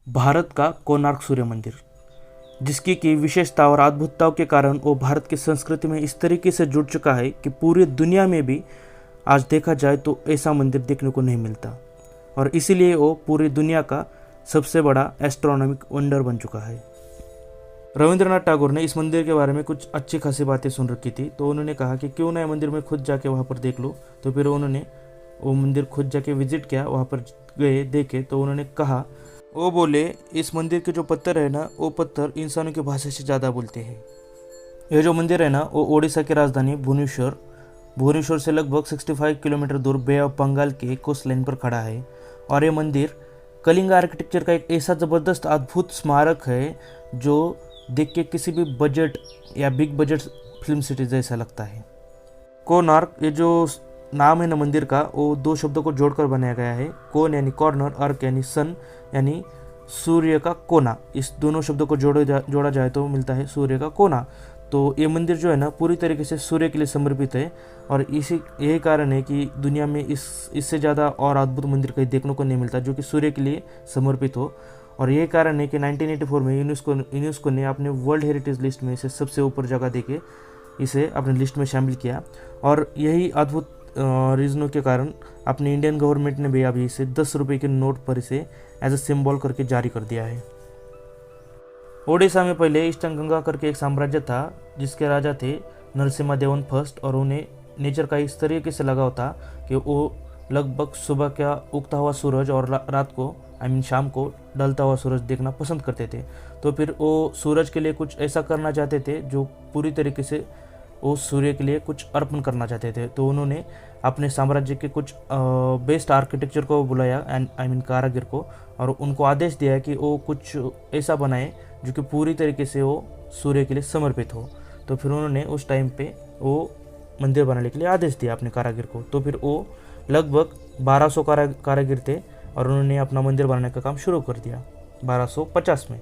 भारत का कोणार्क सूर्य मंदिर, जिसकी की विशेषता और अद्भुतताओं के कारण वो भारत की संस्कृति में इस तरीके से जुड़ चुका है कि पूरी दुनिया में भी आज देखा जाए तो ऐसा मंदिर देखने को नहीं मिलता, और इसीलिए वो पूरी दुनिया का सबसे बड़ा एस्ट्रोनॉमिक वंडर बन चुका है। रविंद्रनाथ टैगोर ने इस मंदिर के बारे में कुछ अच्छी खासी बातें सुन रखी थी, तो उन्होंने कहा कि क्यों ना मंदिर में खुद जाके वहाँ पर देख लो। तो फिर उन्होंने वो मंदिर खुद जाके विजिट किया, वहाँ पर गए, देखे, तो उन्होंने कहा, वो बोले इस मंदिर के जो पत्थर है ना, वो पत्थर इंसानों की भाषा से ज़्यादा बोलते हैं। यह जो मंदिर है ना, वो ओडिशा की राजधानी भुवनेश्वर से लगभग 65 किलोमीटर दूर बे ऑफ बंगाल के कोस्ट लाइन पर खड़ा है। और ये मंदिर कलिंग आर्किटेक्चर का एक ऐसा ज़बरदस्त अद्भुत स्मारक है जो देख के किसी भी बजट या बिग बजट फिल्म सिटी जैसा लगता है। कोणार्क, ये जो नाम है ना मंदिर का, वो दो शब्दों को जोड़कर बनाया गया है। कोन यानी कॉर्नर, अर्क यानी सन यानी सूर्य का कोना। इस दोनों शब्दों को जोड़ा जाए तो मिलता है सूर्य का कोना। तो ये मंदिर जो है ना पूरी तरीके से सूर्य के लिए समर्पित है, और इसी यही कारण है कि दुनिया में इससे ज़्यादा और अद्भुत मंदिर कहीं देखने को नहीं मिलता जो कि सूर्य के लिए समर्पित हो। और यही कारण है कि 1984 में यूनेस्को ने अपने वर्ल्ड हेरिटेज लिस्ट में इसे सबसे ऊपर जगह देके इसे अपने लिस्ट में शामिल किया। और यही अद्भुत रीज़नों के कारण अपने इंडियन गवर्नमेंट ने भी अभी इसे 10 रुपये के नोट पर इसे एज ए सिंबल करके जारी कर दिया है। ओडिशा में पहले ईस्टर्न गंगा करके एक साम्राज्य था जिसके राजा थे नरसिम्हा देवन फर्स्ट, और उन्हें नेचर का इस तरीके से लगाव था कि वो लगभग सुबह का उगता हुआ सूरज और रात को शाम को ढलता हुआ सूरज देखना पसंद करते थे। तो फिर वो सूरज के लिए कुछ ऐसा करना चाहते थे जो पूरी तरीके से वो सूर्य के लिए कुछ अर्पण करना चाहते थे। तो उन्होंने अपने साम्राज्य के कुछ बेस्ट आर्किटेक्चर को बुलाया, कारागिर को, और उनको आदेश दिया कि वो कुछ ऐसा बनाए जो कि पूरी तरीके से वो सूर्य के लिए समर्पित हो। तो फिर उन्होंने उस टाइम पे वो मंदिर बनाने के लिए आदेश दिया अपने कारागिर को। तो फिर वो लगभग 1200 कारागिर थे, और उन्होंने अपना मंदिर बनाने का काम शुरू कर दिया 1250 में।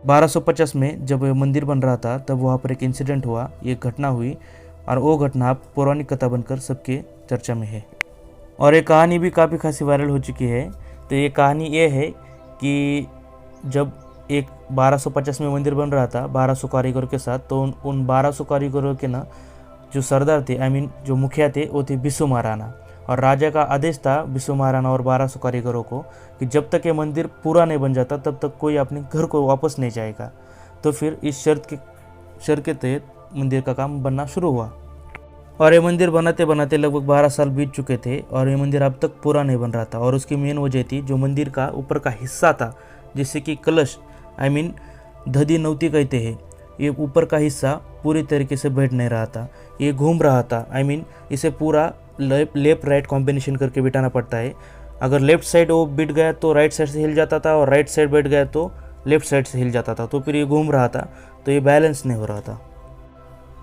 1250 में जब मंदिर बन रहा था तब वहाँ पर एक इंसिडेंट हुआ, ये घटना हुई, और वो घटना पौराणिक कथा बनकर सबके चर्चा में है। और ये कहानी भी काफ़ी खासी वायरल हो चुकी है। तो ये कहानी ये है कि जब एक 1250 में मंदिर बन रहा था 1200 कारीगरों के साथ, तो उन 1200 कारीगरों के ना जो सरदार थे, जो मुखिया थे, वो थे बिस्सू महाराणा। और राजा का आदेश था बिस्सू महाराणा और 1200 कारीगरों को कि जब तक ये मंदिर पूरा नहीं बन जाता तब तक कोई अपने घर को वापस नहीं जाएगा। तो फिर इस शर्त के तहत मंदिर का काम बनना शुरू हुआ, और ये मंदिर बनाते बनाते लगभग 12 साल बीत चुके थे, और ये मंदिर अब तक पूरा नहीं बन रहा था। और उसकी मेन वजह थी जो मंदिर का ऊपर का हिस्सा था, जिससे कि कलश दधी नौती कहते हैं, ये ऊपर का हिस्सा पूरी तरीके से बैठ नहीं रहा था, ये घूम रहा था। इसे पूरा लेफ्ट राइट कॉम्बिनेशन करके बिठाना पड़ता है। अगर लेफ्ट साइड वो बिट गया तो राइट साइड से हिल जाता था, और राइट साइड बैठ गया तो लेफ्ट साइड से हिल जाता था। तो फिर ये घूम रहा था, तो ये बैलेंस नहीं हो रहा था।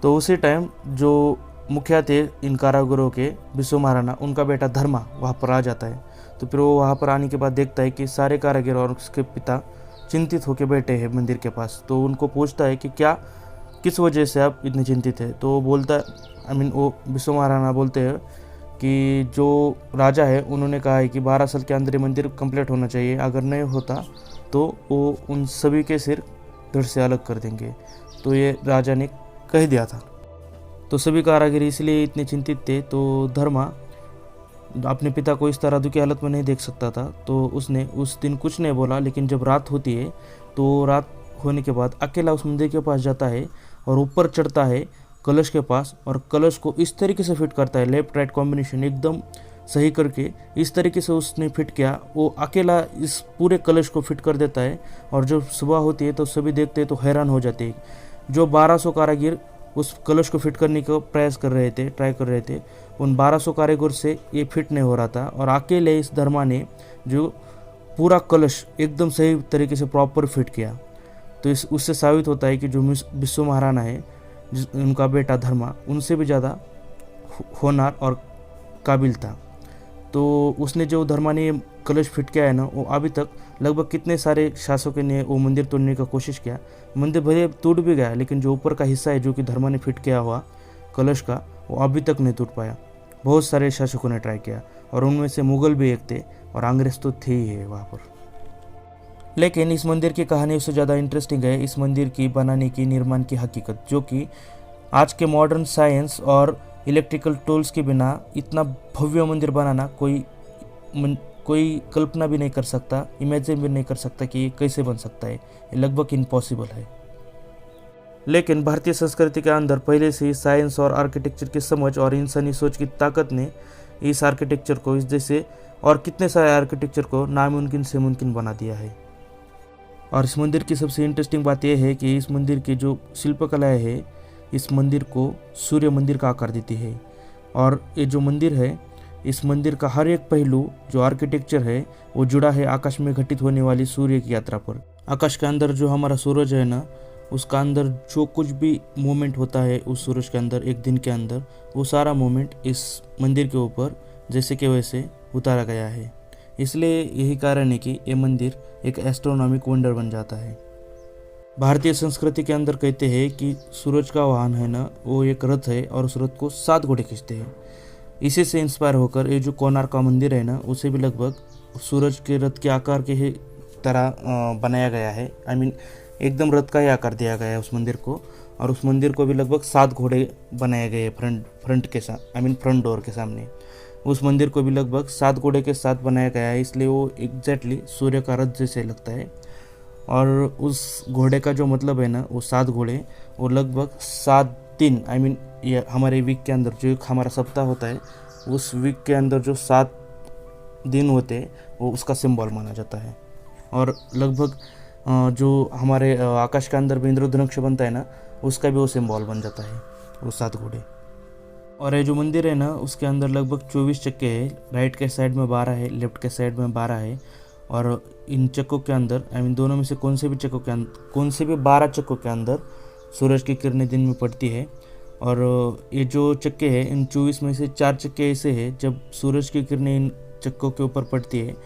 तो उसी टाइम जो मुखिया थे इन कारागिरों के, बिस्सू महाराणा, उनका बेटा धर्मा वहाँ पर आ जाता है। तो फिर वो वहाँ पर आने के बाद देखता है कि सारे कारागिर और उसके पिता चिंतित होकर बैठे हैं मंदिर के पास। तो उनको पूछता है कि किस वजह से आप इतने चिंतित हैं। तो वो बोलता वो बिस्सू महाराणा बोलते हैं कि जो राजा है उन्होंने कहा है कि 12 साल के अंदर ये मंदिर कंप्लीट होना चाहिए, अगर नहीं होता तो वो उन सभी के सिर धड़ से अलग कर देंगे। तो ये राजा ने कह दिया था। तो सभी कारागिर इसलिए इतने चिंतित थे। तो धर्मा अपने पिता को इस तरह दुखी हालत में नहीं देख सकता था, तो उसने उस दिन कुछ नहीं बोला। लेकिन जब रात होती है तो रात होने के बाद अकेला उस मंदिर के पास जाता है और ऊपर चढ़ता है कलश के पास, और कलश को इस तरीके से फिट करता है, लेफ्ट राइट कॉम्बिनेशन एकदम सही करके इस तरीके से उसने फिट किया। वो अकेला इस पूरे कलश को फिट कर देता है, और जब सुबह होती है तो सभी देखते हैं तो हैरान हो जाते हैं। जो 1200 कारागिर उस कलश को फिट करने का ट्राई कर रहे थे, उन 1200 कारीगर से ये फिट नहीं हो रहा था। और अकेले इस धर्मा ने जो पूरा कलश एकदम सही तरीके से प्रॉपर फिट किया। तो उससे साबित होता है कि जो बिस्सू महाराणा है, उनका बेटा धर्मा, उनसे भी ज़्यादा होनहार और काबिल था। तो उसने जो धर्मा ने कलश फिट किया है ना, वो अभी तक लगभग कितने सारे शासकों ने वो मंदिर तोड़ने का कोशिश किया। मंदिर भले टूट भी गया, लेकिन जो ऊपर का हिस्सा है जो कि धर्मा ने फिट किया हुआ कलश का, वो अभी तक नहीं टूट पाया। बहुत सारे शासकों ने ट्राई किया, और उनमें से मुगल भी एक थे, और अंग्रेज तो थे ही है वहाँ पर। लेकिन इस मंदिर की कहानी उससे ज़्यादा इंटरेस्टिंग है इस मंदिर की बनाने की निर्माण की हकीकत, जो कि आज के मॉडर्न साइंस और इलेक्ट्रिकल टूल्स के बिना इतना भव्य मंदिर बनाना कोई कल्पना भी नहीं कर सकता, इमेजिन भी नहीं कर सकता कि ये कैसे बन सकता है। ये लगभग इम्पॉसिबल है। लेकिन भारतीय संस्कृति के अंदर पहले से ही साइंस और आर्किटेक्चर की समझ और इंसानी सोच की ताकत ने इस आर्किटेक्चर को, इस जैसे और कितने सारे आर्किटेक्चर को नामुमकिन से मुमकिन बना दिया है। और इस मंदिर की सबसे इंटरेस्टिंग बात यह है कि इस मंदिर की जो शिल्पकलाएँ है इस मंदिर को सूर्य मंदिर का आकार देती है। और ये जो मंदिर है इस मंदिर का हर एक पहलू जो आर्किटेक्चर है वो जुड़ा है आकाश में घटित होने वाली सूर्य की यात्रा पर। आकाश के अंदर जो हमारा सूरज है ना, उसका अंदर जो कुछ भी मूवमेंट होता है उस सूरज के अंदर एक दिन के अंदर, वो सारा मूवमेंट इस मंदिर के ऊपर जैसे कि वैसे उतारा गया है। इसलिए यही कारण है कि ये मंदिर एक एस्ट्रोनॉमिक वंडर बन जाता है। भारतीय संस्कृति के अंदर कहते हैं कि सूरज का वाहन है ना, वो एक रथ है और उस रथ को 7 घोड़े खींचते हैं। इसी से इंस्पायर होकर ये जो कोणार्क का मंदिर है ना, उसे भी लगभग सूरज के रथ के आकार के ही तरह बनाया गया है। एकदम रथ का ही आकार दिया गया है उस मंदिर को। और उस मंदिर को भी लगभग 7 घोड़े बनाए गए फ्रंट के साथ, फ्रंट डोर के सामने। उस मंदिर को भी लगभग 7 घोड़े के साथ बनाया गया है, इसलिए वो एग्जैक्टली सूर्य का रथ जैसे लगता है। और उस घोड़े का जो मतलब है ना, वो 7 घोड़े, वो लगभग 7 दिन ये हमारे वीक के अंदर जो एक हमारा सप्ताह होता है, उस वीक के अंदर जो 7 दिन होते हैं वो उसका सिंबल माना जाता है। और लगभग जो हमारे आकाश के अंदर भी इंद्रधनुष बनता है ना, उसका भी वो सिंबल बन जाता है, वो 7 घोड़े। और ये जो मंदिर है ना, उसके अंदर लगभग 24 चक्के हैं। राइट के साइड में 12 है, लेफ्ट के साइड में 12 है। और इन चक्कों के अंदर दोनों में से कौन से भी 12 चक्कों के अंदर सूरज की किरणें दिन में पड़ती है। और ये जो चक्के हैं, इन 24 में से 4 चक्के ऐसे हैं जब सूरज की किरणें इन चक्कों के ऊपर पड़ती है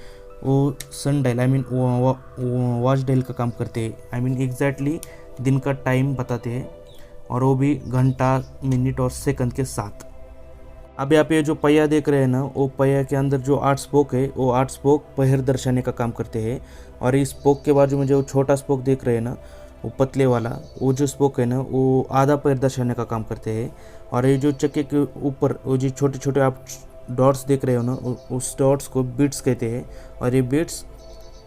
वो सन डायल वॉच डायल का काम करते हैं। एग्जैक्टली दिन का टाइम बताते हैं, और वो भी घंटा, मिनट और सेकंड के साथ। अब आप ये जो पहिया देख रहे हैं ना, वो पहिया के अंदर जो 8 स्पोक है, वो 8 स्पोक पहिर दर्शाने का काम करते हैं। और इस स्पोक के बाजू में जो छोटा स्पोक देख रहे हैं ना, वो पतले वाला, वो जो स्पोक है ना, वो आधा पैर दर्शाने का काम करते हैं। और ये जो चक्के के ऊपर वो जो छोटे छोटे आप डॉट्स देख रहे हो ना, उस डॉट्स को बीट्स कहते हैं। और ये बीट्स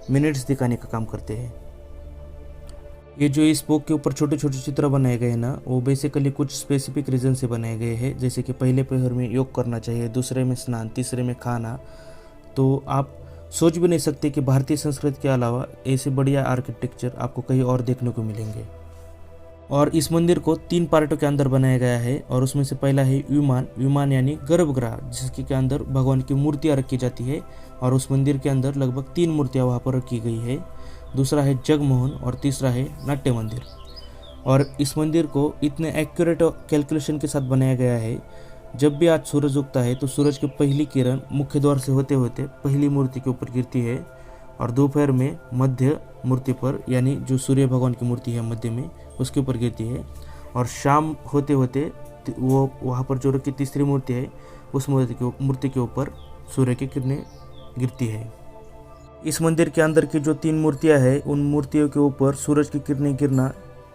मिनट्स दिखाने का काम करते हैं। ये जो इस स्पोक के ऊपर छोटे छोटे चित्र बनाए गए हैं ना, वो बेसिकली कुछ स्पेसिफिक रीज़न से बनाए गए हैं। जैसे कि पहले पहर में योग करना चाहिए, दूसरे में स्नान, तीसरे में खाना। तो आप सोच भी नहीं सकते कि भारतीय संस्कृति के अलावा ऐसे बढ़िया आर्किटेक्चर आपको कहीं और देखने को मिलेंगे। और इस मंदिर को 3 पार्टों के अंदर बनाया गया है। और उसमें से पहला है विमान यानी गर्भगृह, जिसके के अंदर भगवान की मूर्तियाँ रखी जाती है। और उस मंदिर के अंदर लगभग 3 मूर्तियाँ वहाँ पर रखी गई है। दूसरा है जगमोहन और तीसरा है नाट्य मंदिर। और इस मंदिर को इतने एक्यूरेट कैलकुलेशन के साथ बनाया गया है, जब भी आज सूरज उगता है तो सूरज की पहली किरण मुख्य द्वार से होते होते पहली मूर्ति के ऊपर गिरती है। और दोपहर में मध्य मूर्ति पर, यानी जो सूर्य भगवान की मूर्ति है मध्य में, उसके ऊपर गिरती है। और शाम होते होते वो वहाँ पर जो रखी तीसरी मूर्ति है, उस मूर्ति के ऊपर सूर्य की किरणें गिरती है। इस मंदिर के अंदर की जो 3 मूर्तियाँ हैं, उन मूर्तियों के ऊपर सूरज की किरणें गिरना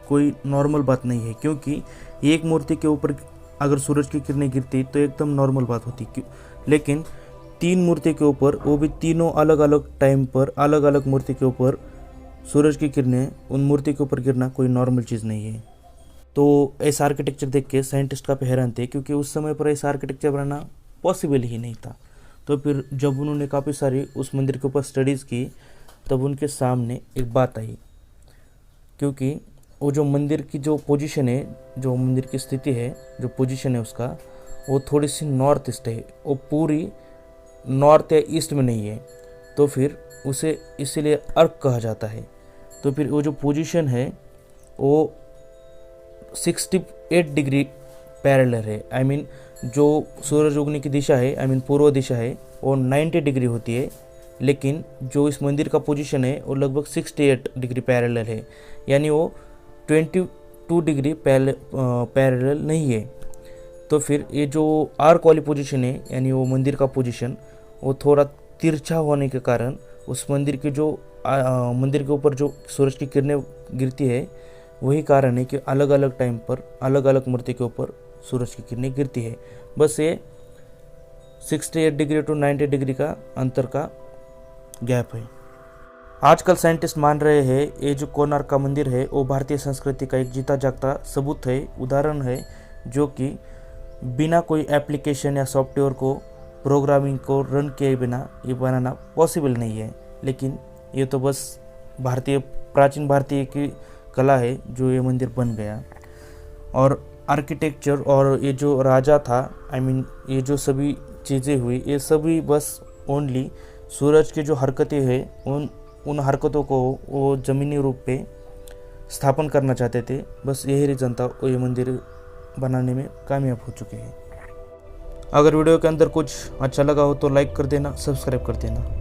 कोई नॉर्मल बात नहीं है, क्योंकि एक मूर्ति के ऊपर अगर सूरज की किरणें गिरती तो एकदम नॉर्मल बात होती। लेकिन 3 मूर्ति के ऊपर, वो भी तीनों अलग अलग टाइम पर अलग अलग मूर्ति के ऊपर सूरज की किरणें उन मूर्ति के ऊपर गिरना कोई नॉर्मल चीज़ नहीं है। तो ऐसा आर्किटेक्चर देख के साइंटिस्ट काफ़ी हैरान थे, क्योंकि उस समय पर ऐसा आर्किटेक्चर बनाना पॉसिबल ही नहीं था। तो फिर जब उन्होंने काफ़ी सारी उस मंदिर के ऊपर स्टडीज़ की, तब उनके सामने एक बात आई, क्योंकि वो जो मंदिर की जो पोजीशन है, जो मंदिर की स्थिति है, जो पोजीशन है उसका, वो थोड़ी सी नॉर्थ ईस्ट है, वो पूरी नॉर्थ या ईस्ट में नहीं है। तो फिर उसे इसीलिए अर्क कहा जाता है। तो फिर वो जो पोजीशन है वो 68 डिग्री पैरेलल है। जो सूरज उगने की दिशा है, पूर्व दिशा है, वो 90 डिग्री होती है। लेकिन जो इस मंदिर का पोजीशन है वो लगभग 68 डिग्री पैरेलल है, यानी वो 22 डिग्री पैरेलल नहीं है। तो फिर ये जो आर्क वाली पोजीशन है, यानी वो मंदिर का पोजीशन, वो थोड़ा तिरछा होने के कारण उस मंदिर की जो मंदिर के ऊपर जो सूरज की किरणें गिरती है, वही कारण है कि अलग अलग टाइम पर अलग अलग मूर्ति के ऊपर सूरज की किरणें गिरती है। बस ये 68 डिग्री टू 90 डिग्री का अंतर का गैप है। आजकल साइंटिस्ट मान रहे हैं ये जो कोणार्क का मंदिर है वो भारतीय संस्कृति का एक जीता जागता सबूत है, उदाहरण है, जो कि बिना कोई एप्लीकेशन या सॉफ्टवेयर को प्रोग्रामिंग को रन किए बिना ये बनाना पॉसिबल नहीं है। लेकिन ये तो बस प्राचीन भारतीय की कला है जो ये मंदिर बन गया। और आर्किटेक्चर और ये जो राजा था, ये जो सभी चीज़ें हुई, ये सभी बस ओनली सूरज की जो हरकतें हैं उन हरकतों को वो ज़मीनी रूप पे स्थापन करना चाहते थे। बस यही रीज़न था, वो ये मंदिर बनाने में कामयाब हो चुके हैं। अगर वीडियो के अंदर कुछ अच्छा लगा हो तो लाइक कर देना, सब्सक्राइब कर देना।